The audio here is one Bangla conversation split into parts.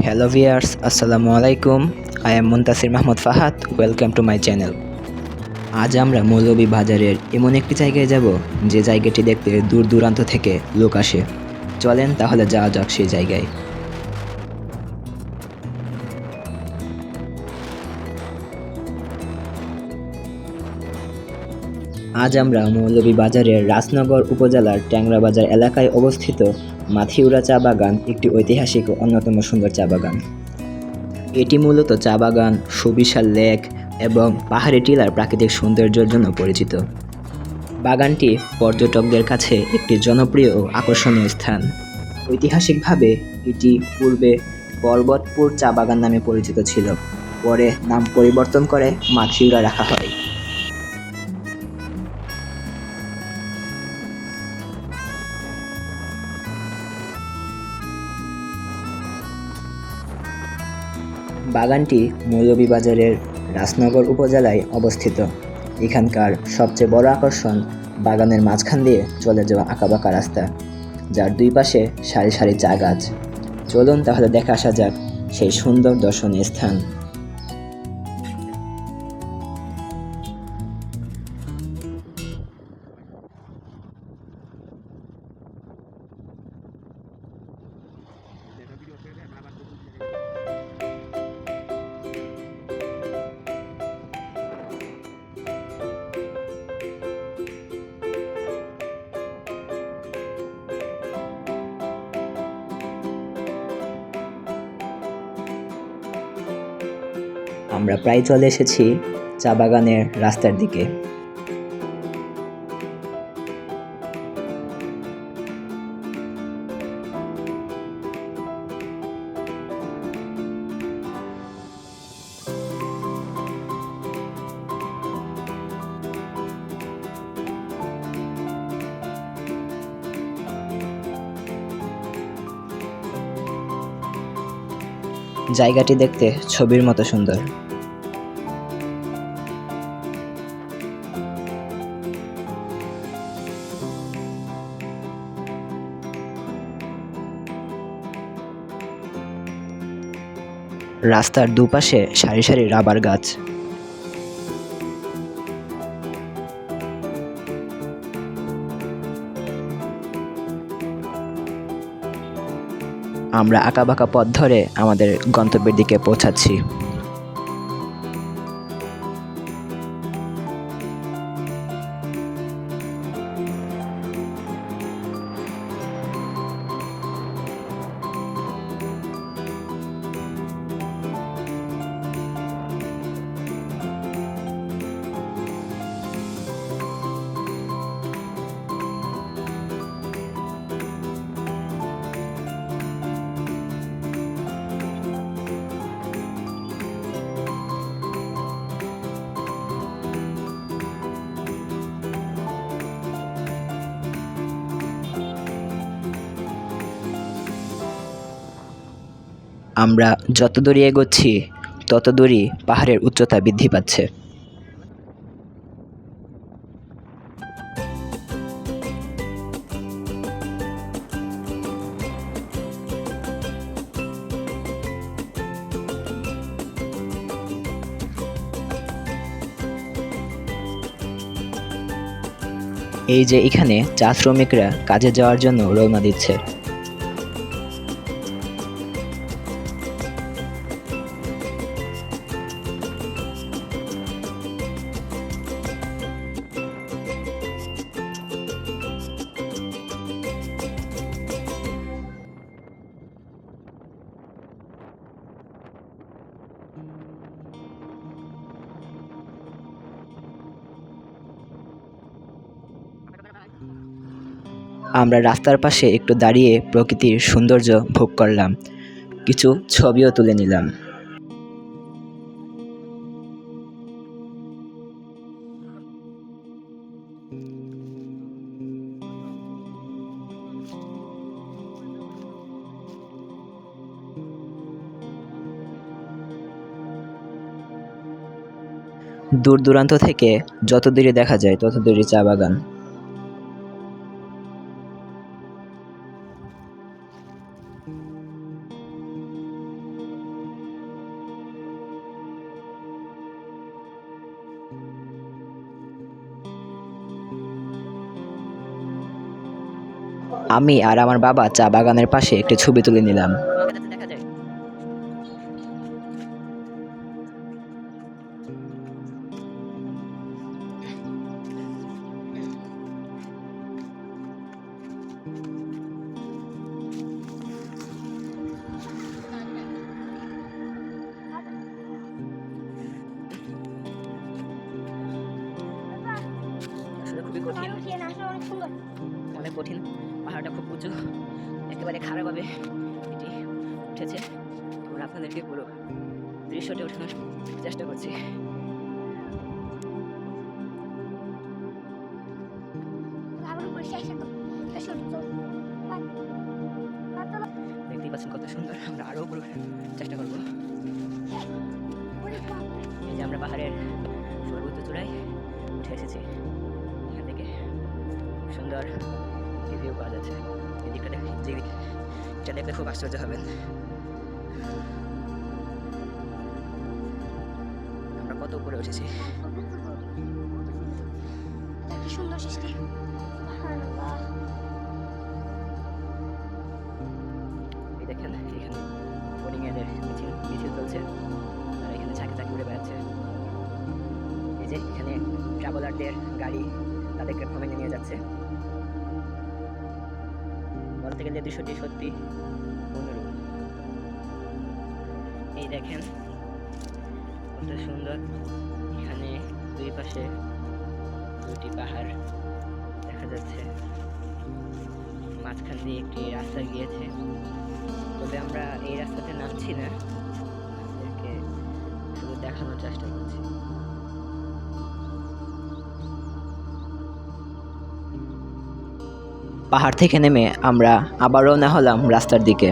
Hello viewers, Assalamu alaikum. I am Muntasir Mahmud Fahad. Welcome to my channel. আজ আমরা মৌলভীবাজারের এমন একটি জায়গায় যাব যে জায়গাটি দেখতে দূর দূরান্ত থেকে লোক আসে। চলেন তাহলে যাওয়া যাক সেই জায়গায়। আজ আমরা মৌলভীবাজারের রাজনগর উপজেলার ট্যাংরা বাজার এলাকায় অবস্থিত মাথিউরা চা বাগান একটি ঐতিহাসিক ও অন্যতম সুন্দর চা বাগান। এটি মূলত চা বাগান, সুবিশাল লেক এবং পাহাড়ি টিলার প্রাকৃতিক সৌন্দর্যের জন্য পরিচিত। বাগানটি পর্যটকদের কাছে একটি জনপ্রিয় ও আকর্ষণীয় স্থান। ঐতিহাসিকভাবে এটি পূর্বে পর্বতপুর চা বাগান নামে পরিচিত ছিল, পরে নাম পরিবর্তন করে মাথিউরা রাখা হয়। বাগানটি মৌলভীবাজারের রাজনগর উপজেলায় অবস্থিত। এখানকার সবচেয়ে বড় আকর্ষণ বাগানের মাঝখান দিয়ে চলে যাওয়া আঁকাবাঁকা রাস্তা, যার দুই পাশে সারি সারি চা গাছ। চলুন তাহলে দেখে আসা যাক সেই সুন্দর দর্শনীয় স্থান। আমরা প্রায় চলে এসেছি চা বাগানের রাস্তার দিকে। জায়গাটি দেখতে ছবির মতো সুন্দর। রাস্তার দুপাশে সারি সারি রাবার গাছ। আমরা আঁকাবাঁকা পথ ধরে আমাদের গন্তব্যের দিকে পৌঁছাচ্ছি। আমরা যত দূরে এগোচ্ছি তত দূরই পাহাড়ের উচ্চতা বৃদ্ধি পাচ্ছে। এই যে এখানে চা শ্রমিকরা কাজে যাওয়ার জন্য রওনা দিচ্ছে। আমরা রাস্তার পাশে একটু দাঁড়িয়ে প্রকৃতির সৌন্দর্য ভোগ করলাম, কিছু ছবিও তুলে নিলাম। দূর দূরান্ত থেকে যত দূরে দেখা যায় তত দূরে চা বাগান। আমি আর আমার বাবা চা বাগানের পাশে একটি ছবি তুলে নিলাম। খুবই কঠিন, অনেক কঠিন। পাহাড়টা খুব উঁচু, একেবারে খারাপভাবে এটি উঠেছে। আমরা আপনাদেরকে পুরো দৃশ্যটি ওঠানোর চেষ্টা করছি। দেখতেই পাচ্ছেন কত সুন্দর। আমরা আরো উপরে চেষ্টা করবো। এই যে আমরা পাহাড়ের সর্বোচ্চ চূড়ায় উঠে এসেছি। এখান থেকে সুন্দর ভিউ পাওয়া যাচ্ছে। এদিকটা এটা দেখলে খুব আশ্চর্য হবেন। আমরা কত উপরে উঠেছি। সুন্দর সৃষ্টি। এই দেখেন এখানে বোর্ডিং এদের মিছিল চলছে, আর এখানে ঝাঁকে ঝাঁকে উড়ে বেড়াচ্ছে। এই যে এখানে ট্রাভেলারদের গাড়ি তাদেরকে ভ্রমণে নিয়ে যাচ্ছে। বলতে গেলে দৃশ্যটি সত্যি মনোরম। এই দেখেন কত সুন্দর। এখানে দুই পাশে দুটি পাহাড় দেখা যাচ্ছে, মাঝখান দিয়ে একটি রাস্তা গিয়েছে। তবে আমরা এই রাস্তাতে নামছি না, আপনাদেরকে শুধু দেখানোর চেষ্টা করছি। পাহাড় থেকে নেমে আমরা আবার রওনা হলাম রাস্তার দিকে।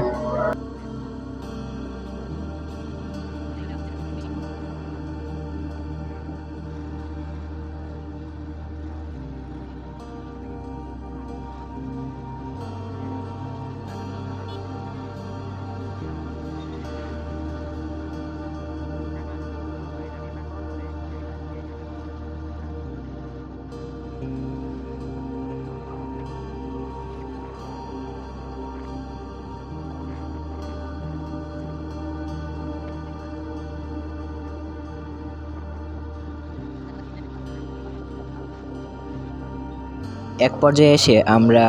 এক পর্যায়ে এসে আমরা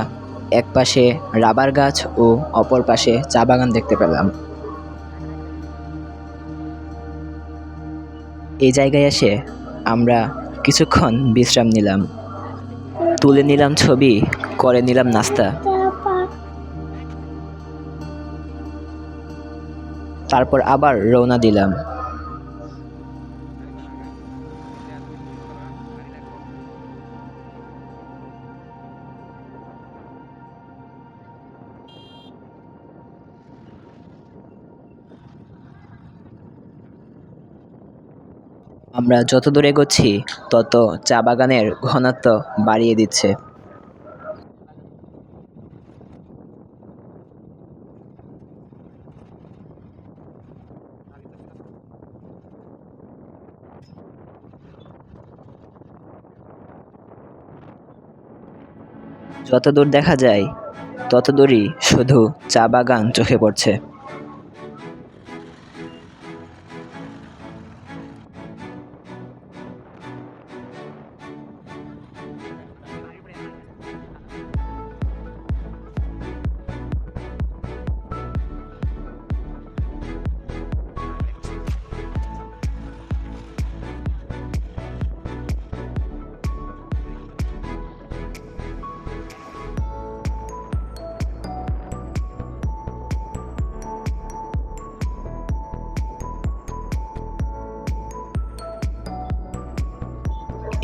এক পাশে রাবার গাছ ও অপর পাশে চা বাগান দেখতে পেলাম। এই জায়গায় এসে আমরা কিছুক্ষণ বিশ্রাম নিলাম, তুলে নিলাম ছবি, করে নিলাম নাস্তা। তারপর আবার রওনা দিলাম। আমরা যত দূর এগোচ্ছি তত চা বাগানের ঘনত্ব বাড়িয়ে দিচ্ছে। যত দূর দেখা যায় তত দূরই শুধু চা বাগান চোখে পড়ছে।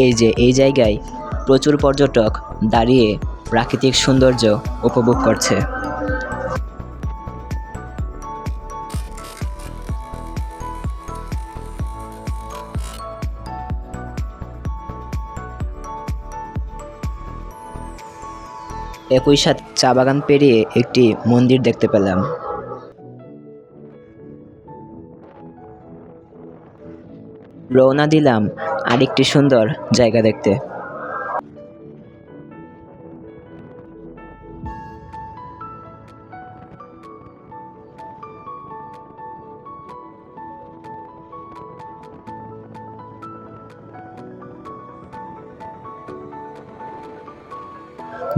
এই যে এই জায়গায় প্রচুর পর্যটক দাঁড়িয়ে প্রাকৃতিক সৌন্দর্য উপভোগ করছে। একই সাথে চা বাগান পেরিয়ে একটি মন্দির দেখতে পেলাম। রওনা দিলাম আরেকটি সুন্দর জায়গা দেখতে।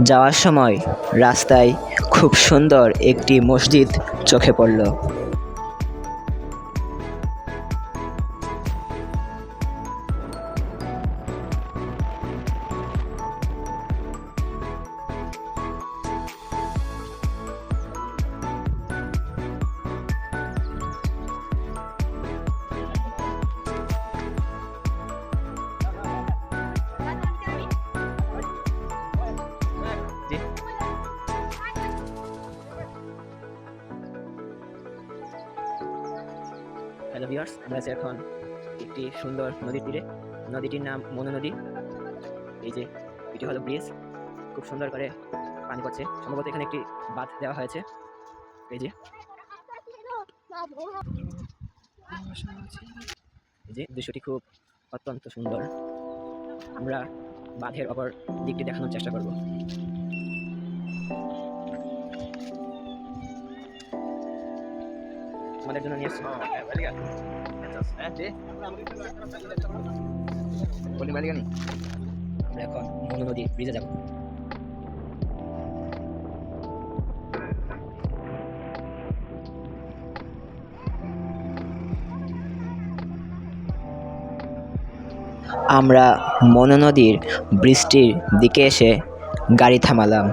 যাওয়ার সময় রাস্তায় খুব সুন্দর একটি মসজিদ চোখে পড়ল। হ্যালো ভিউয়ার্স, আমরা আছি এখন একটি সুন্দর নদীর তীরে। নদীটির নাম মনু নদী। এই যে এটি হলো ব্রিজ, খুব সুন্দর করে পানি পড়ছে। সম্ভবত এখানে একটি বাঁধ দেওয়া হয়েছে। এই যে দৃশ্যটি খুব অত্যন্ত সুন্দর। আমরা বাঁধের অপর দিকটি দেখানোর চেষ্টা করব। আমাদের জন্য নিয়ে আমরা এখন মনু নদী ব্রিজে যাব। আমরা মনু নদীর ব্রিজটির দিকে এসে গাড়ি থামালাম।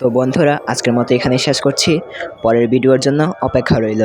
তো বন্ধুরা, আজকের মতো এখানেই শেষ করছি। পরের ভিডিওর জন্য অপেক্ষা রইল।